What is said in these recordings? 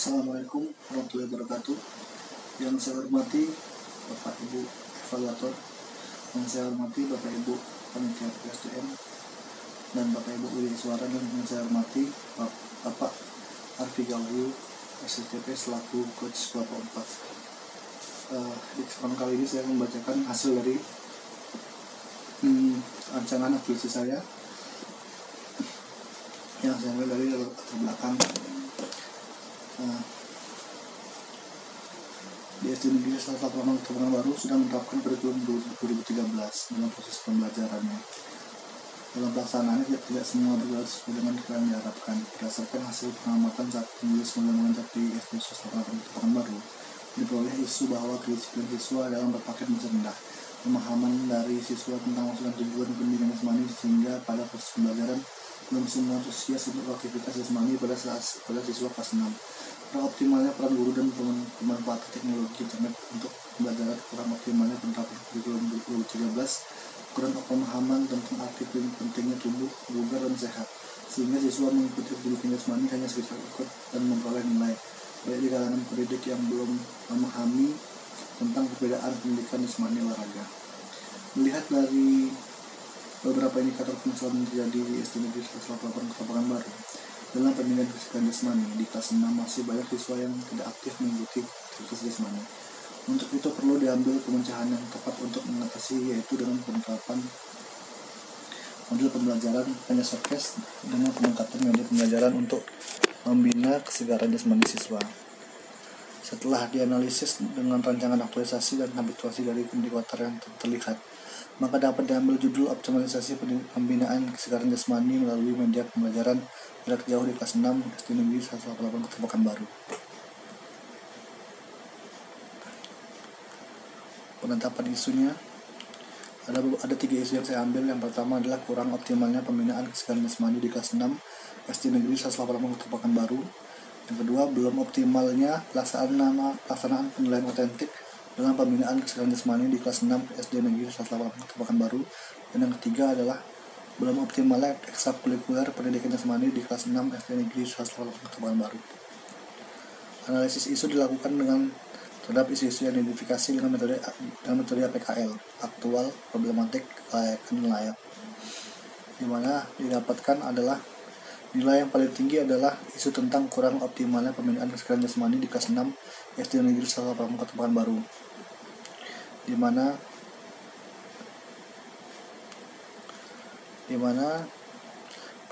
Assalamualaikum warahmatullahi wabarakatuh. Yang saya hormati Bapak Ibu Evaluator, yang saya hormati Bapak Ibu Panitia PSDM, dan Bapak Ibu Wiri Suara, dan yang saya hormati Bapak Arfi Gawyu SSTP selaku Coach kelompok 4. Di kesempatan kali ini saya membacakan hasil dari rancangan aplikasi saya yang saya ambil dari latar belakang di SD Negeri Selatan Kebangan Baru sudah menerapkan kurikulum 2013 dalam proses pembelajarannya. Dalam pelaksanaannya tidak semua berjalan sesuai dengan yang diharapkan. Berdasarkan hasil pengamatan saat menulis undang-undang di SD Selatan Kebangan Baru, diperoleh isu bahwa kedisiplinan siswa dalam berpakaian masih rendah, pemahaman dari siswa tentang maksud dan tujuan pendidikan jasmani, sehingga pada proses pembelajaran belum semua antusias untuk aktivitas jasmani pada siswa kelas 6. Kurang optimalnya peran guru dan pemanfaatan teknologi internet untuk pembelajaran, kurang optimalnya penerapan kurikulum 2013, kurang pemahaman tentang arti pentingnya tubuh bugar dan sehat, sehingga siswa mengikuti pendidikan jasmani hanya sekedar ikut dan memperoleh nilai, baik di kalangan pendidik yang belum memahami tentang perbedaan pendidikan jasmani olahraga. Melihat dari beberapa indikator penyesuaian terjadi di SD Negeri Selatan Kebangan Baru dalam pendidikan kesehatan jasmani, di kelas 6 masih banyak siswa yang tidak aktif mengikuti aktivitas jasmani. Untuk itu perlu diambil pemecahan yang tepat untuk mengatasi, yaitu dengan penerapan model pembelajaran penyesuaian dengan peningkatan media pembelajaran untuk membina kesegaran jasmani siswa. Setelah dianalisis dengan rancangan aktualisasi dan habituasi dari indikator yang terlihat, maka dapat diambil judul optimalisasi pembinaan kesegaran jasmani melalui media pembelajaran jarak jauh di kelas 6 SD Negeri 188 Kebangan Baru. Penetapan isunya ada 3 isu yang saya ambil. Yang pertama adalah kurang optimalnya pembinaan kesegaran jasmani di kelas 6 SD Negeri 188 Kebangan Baru. Yang kedua, belum optimalnya pelaksanaan penilaian otentik dalam pembinaan kesegaran jasmani di kelas 6 SD Negeri 188 Kebangan Baru. Dan yang ketiga adalah belum optimalnya ekstrakurikuler pendidikan jasmani di kelas 6 SD Negeri 188 Kebangan Baru. Analisis isu dilakukan terhadap isu-isu yang diidentifikasi dengan metode APKL, aktual, problematik, kelayakan, dan layak, di mana didapatkan adalah nilai yang paling tinggi adalah isu tentang kurang optimalnya pembinaan kesegaran jasmani di kelas 6 SD Negeri 188 Kebangan Baru, di mana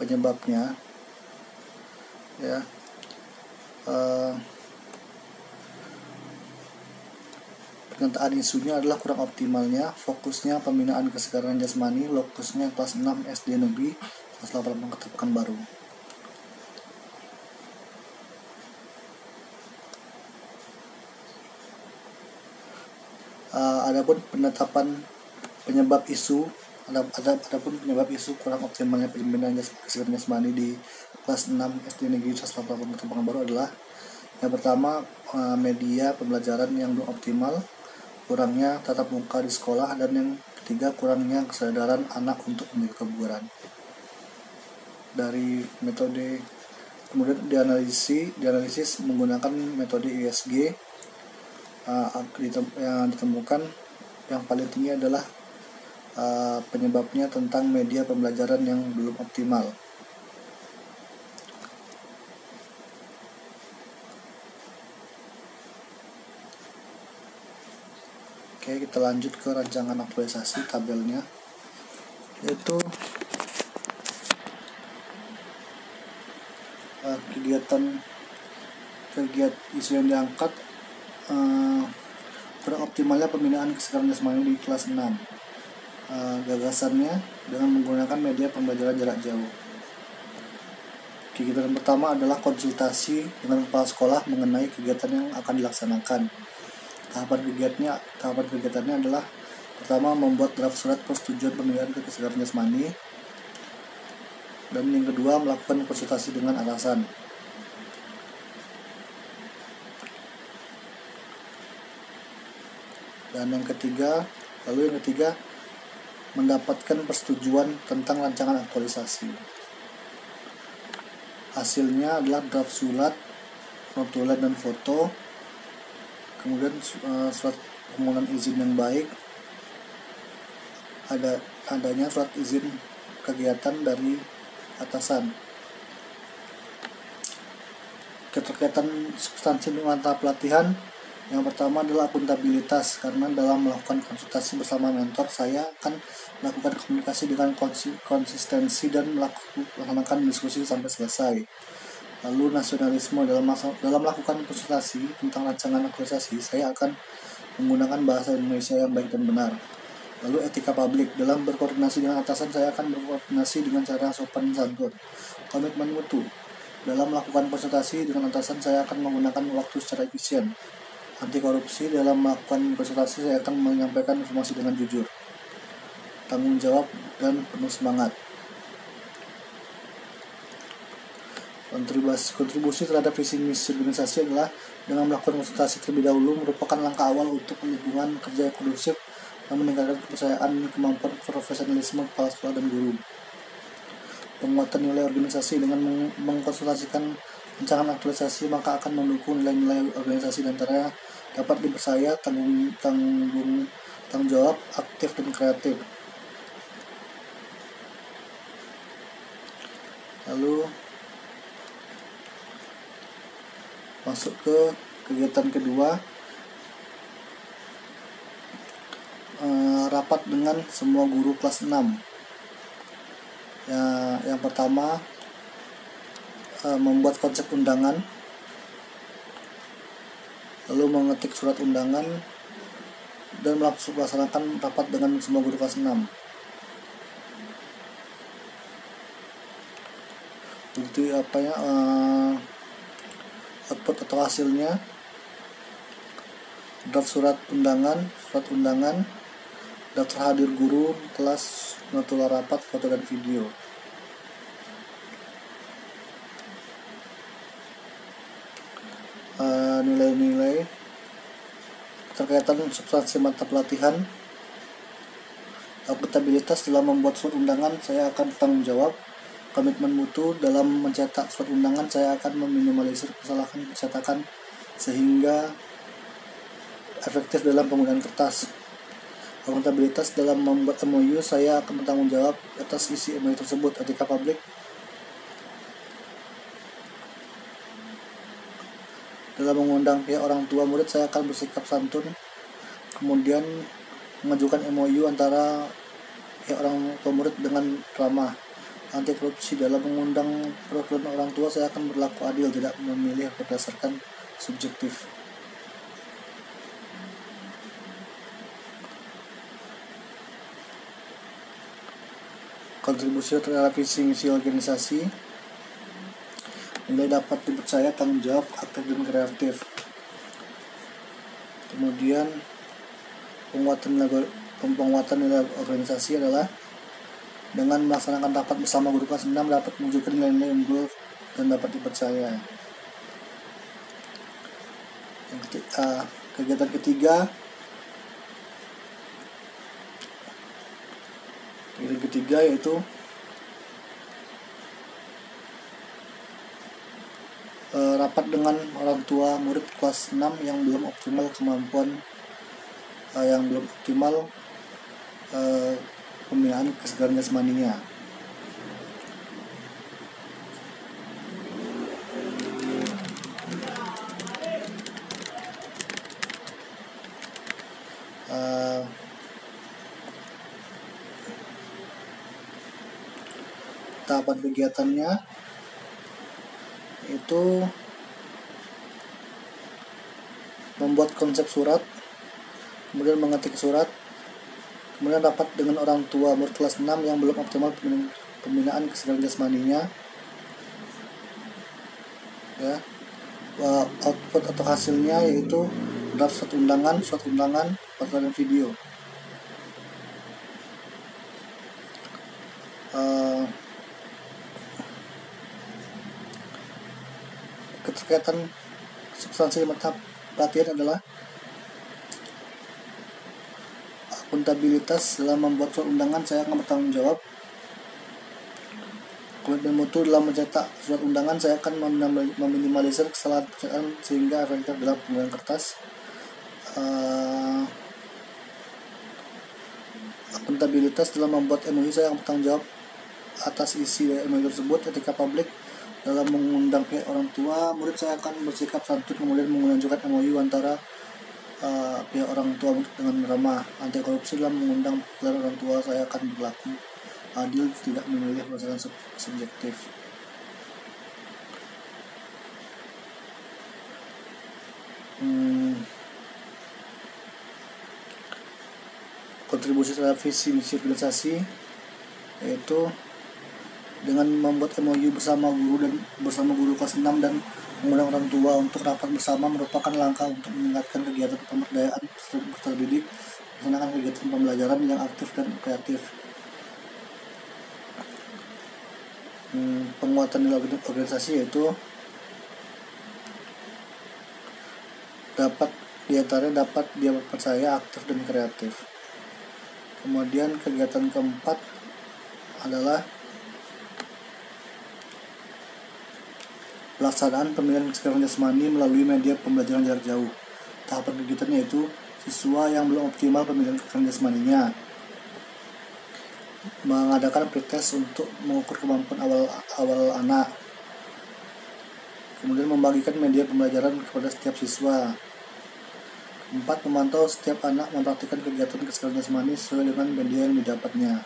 penyebabnya pernyataan isunya adalah kurang optimalnya fokusnya pembinaan kesegaran jasmani, lokusnya kelas 6 SD Negeri 188 Kebangan Baru. Adapun penyebab isu kurang optimalnya pembinaan kesegaran jasmani di kelas 6 SD Negeri 188 Kebangan Baru adalah yang pertama, media pembelajaran yang belum optimal, kurangnya tatap muka di sekolah, dan yang ketiga, kurangnya kesadaran anak untuk menjaga kebugaran. Dari metode kemudian dianalisis menggunakan metode ISG. Yang ditemukan yang paling tinggi adalah penyebabnya tentang media pembelajaran yang belum optimal. Oke, kita lanjut ke rancangan aktualisasi tabelnya, yaitu kegiatan isu yang diangkat, kurang optimalnya pembinaan kesegaran jasmani di kelas 6. Gagasannya dengan menggunakan media pembelajaran jarak jauh. Kegiatan pertama adalah konsultasi dengan kepala sekolah mengenai kegiatan yang akan dilaksanakan. Tahapan kegiatannya adalah pertama, membuat draft surat persetujuan pembinaan kesegaran jasmani, dan yang kedua, melakukan konsultasi dengan atasan. Dan yang ketiga, mendapatkan persetujuan tentang rancangan aktualisasi. Hasilnya adalah draft surat notulen dan foto, kemudian surat permohonan izin yang baik, adanya surat izin kegiatan dari atasan. Keterkaitan substansi mata pelatihan, yang pertama adalah akuntabilitas, karena dalam melakukan konsultasi bersama mentor saya akan melakukan komunikasi dengan konsistensi dan melakukan diskusi sampai selesai. Lalu nasionalisme, dalam melakukan konsultasi tentang rancangan akuisisi saya akan menggunakan bahasa Indonesia yang baik dan benar. Lalu etika publik, dalam berkoordinasi dengan atasan saya akan berkoordinasi dengan cara sopan santun. Komitmen mutu, dalam melakukan konsultasi dengan atasan saya akan menggunakan waktu secara efisien. Anti korupsi, dalam melakukan konsultasi saya akan menyampaikan informasi dengan jujur. Tanggung jawab dan penuh semangat. Kontribusi terhadap visi misi organisasi adalah dengan melakukan konsultasi terlebih dahulu merupakan langkah awal untuk lingkungan kerja yang kondusif dan meningkatkan kepercayaan dan kemampuan profesionalisme kepala sekolah dan guru. Penguatan nilai organisasi, dengan mengkonsultasikan rancangan aktualisasi maka akan mendukung nilai-nilai organisasi dan antaranya dapat dipercaya, tanggung jawab, aktif dan kreatif. Lalu masuk ke kegiatan kedua, rapat dengan semua guru kelas 6. Yang pertama, membuat konsep undangan, lalu mengetik surat undangan dan melaksanakan rapat dengan semua guru kelas 6. Jadi output atau hasilnya, draft surat undangan, daftar hadir guru kelas, notula rapat, foto dan video. Nilai-nilai terkaitan substansi mata pelatihan, akuntabilitas, dalam membuat surat undangan saya akan bertanggung jawab. Komitmen mutu, dalam mencetak surat undangan saya akan meminimalisir kesalahan pencetakan sehingga efektif dalam penggunaan kertas. Akuntabilitas, dalam membuat MOU saya akan bertanggung jawab atas isi MOU tersebut. Etika publik, dalam mengundang pihak orang tua murid saya akan bersikap santun, kemudian mengajukan MOU antara pihak orang tua murid dengan ramah. Anti korupsi, dalam mengundang perwakilan orang tua saya akan berlaku adil, tidak memilih berdasarkan subjektif. Kontribusi terhadap visi misi organisasi, nilai dapat dipercaya, tanggung jawab, aktif dan kreatif. Kemudian penguatan nilai organisasi adalah dengan melaksanakan rapat bersama guru kelas 6 dapat menunjukkan nilai-nilai unggul dan dapat dipercaya. Kegiatan ketiga yaitu rapat dengan orang tua murid kelas 6 yang belum optimal kemampuan, pembinaan kesegaran jasmaninya. Tahapan kegiatannya itu membuat konsep surat, kemudian mengetik surat, kemudian rapat dengan orang tua murid kelas 6 yang belum optimal pembinaan kesegaran jasmaninya. Output atau hasilnya yaitu draft surat undangan, foto dan video. Keterkaitan substansi mata pelatihan adalah akuntabilitas, dalam membuat surat undangan saya akan bertanggung jawab. Komitmen mutu dalam mencetak surat undangan, saya akan meminimalisir kesalahan pencetakan sehingga efektif dalam penggunaan kertas. Akuntabilitas dalam membuat MOU, saya akan bertanggung jawab atas isi MOU tersebut. Etika publik dalam mengundang pihak orang tua murid, saya akan bersikap santun kemudian mengajukan MOU antara pihak orang tua dengan ramah. Anti korupsi dalam mengundang orang tua, saya akan berlaku adil, tidak memilih berdasarkan subjektif. Kontribusi terhadap visi misi organisasi yaitu dengan membuat MOU bersama guru kelas 6 dan mengundang orang tua untuk rapat bersama merupakan langkah untuk meningkatkan kegiatan pemberdayaan peserta didik, melaksanakan kegiatan pembelajaran yang aktif dan kreatif. Penguatan nilai organisasi yaitu dapat dia percaya, aktif dan kreatif. Kemudian kegiatan keempat adalah pelaksanaan pemilihan keseimbangan jasmani melalui media pembelajaran jarak jauh. Tahapan kegiatan yaitu siswa yang belum optimal pemilihan keseimbangan jasmaninya, mengadakan pretest untuk mengukur kemampuan awal anak, kemudian membagikan media pembelajaran kepada setiap siswa. 4. Memantau setiap anak mempraktikkan kegiatan keseimbangan jasmani sesuai dengan media yang didapatnya.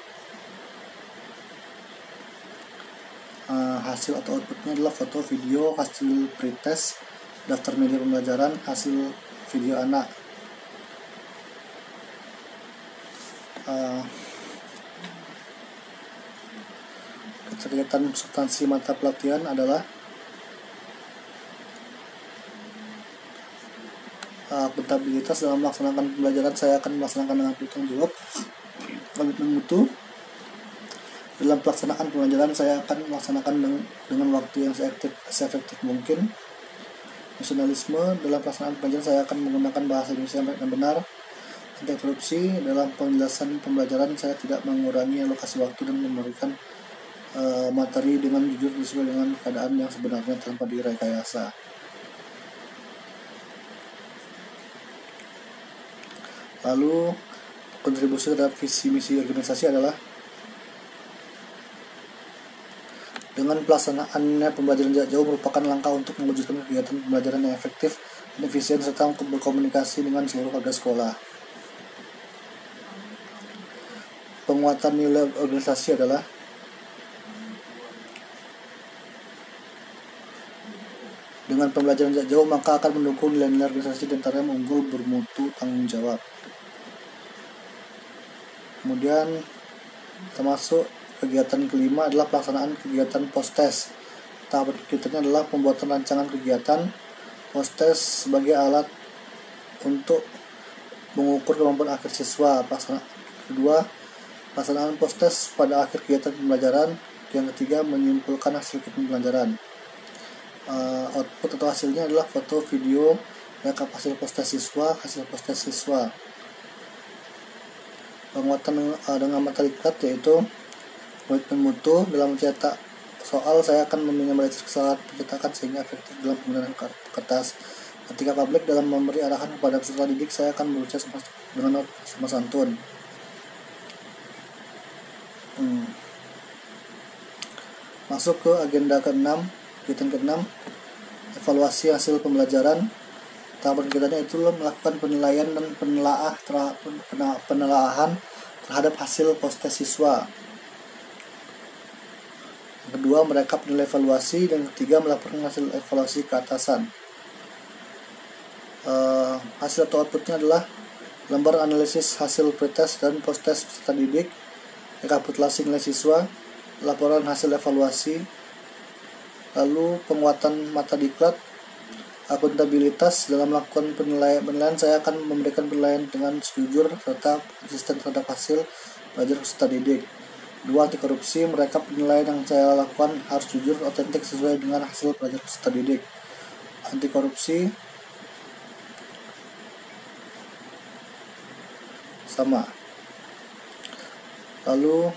Hasil atau outputnya adalah foto, video, hasil pretest, daftar media pembelajaran, hasil video anak. Kegiatan substansi mata pelatihan adalah akuntabilitas dalam melaksanakan pembelajaran, saya akan melaksanakan dengan bertanggung jawab. Komitmen mutu dalam pelaksanaan pembelajaran, saya akan melaksanakan dengan waktu yang seefektif mungkin. Nasionalisme dalam pelaksanaan pembelajaran, saya akan menggunakan bahasa Indonesia yang benar. Anti korupsi dalam penjelasan pembelajaran, saya tidak mengurangi alokasi waktu dan memberikan materi dengan jujur sesuai dengan keadaan yang sebenarnya tanpa direkayasa. Lalu kontribusi terhadap visi misi organisasi adalah dengan pelaksanaannya pembelajaran jarak jauh merupakan langkah untuk mewujudkan kegiatan pembelajaran yang efektif dan efisien serta untuk berkomunikasi dengan seluruh warga sekolah. Penguatan nilai organisasi adalah dengan pembelajaran jarak jauh maka akan mendukung nilai-nilai organisasi di antaranya unggul, bermutu, tanggung jawab. Kemudian termasuk kegiatan kelima adalah pelaksanaan kegiatan post-test. Tahap berikutnya adalah pembuatan rancangan kegiatan post-test sebagai alat untuk mengukur kemampuan akhir siswa. Kedua, pelaksanaan post-test pada akhir kegiatan pembelajaran. Yang ketiga, menyimpulkan hasil kegiatan pembelajaran. Output atau hasilnya adalah foto, video, rekap hasil post-test siswa, penguatan dengan materi diklat yaitu komitmen mutu dalam mencetak soal, saya akan meminimalisir kesalahan pencetakan sehingga efektif dalam penggunaan kertas. Etika publik dalam memberi arahan kepada peserta didik, saya akan berusaha dengan sopan santun. Masuk ke agenda ke-6, kegiatan ke-6, evaluasi hasil pembelajaran. Tahapan kegiatannya itu melakukan penilaian dan penelaahan terhadap hasil post-test siswa. Yang kedua, merekap nilai evaluasi, dan ketiga, melaporkan hasil evaluasi ke atasan. Hasil atau outputnya adalah lembar analisis hasil pretest dan post-test peserta didik, rekapitulasi nilai siswa, laporan hasil evaluasi, lalu penguatan mata diklat, akuntabilitas dalam melakukan penilaian, saya akan memberikan penilaian dengan jujur serta konsisten terhadap hasil belajar peserta didik. 2. Anti korupsi, merekap penilaian yang saya lakukan harus jujur, otentik sesuai dengan hasil belajar peserta didik. Anti korupsi sama. Lalu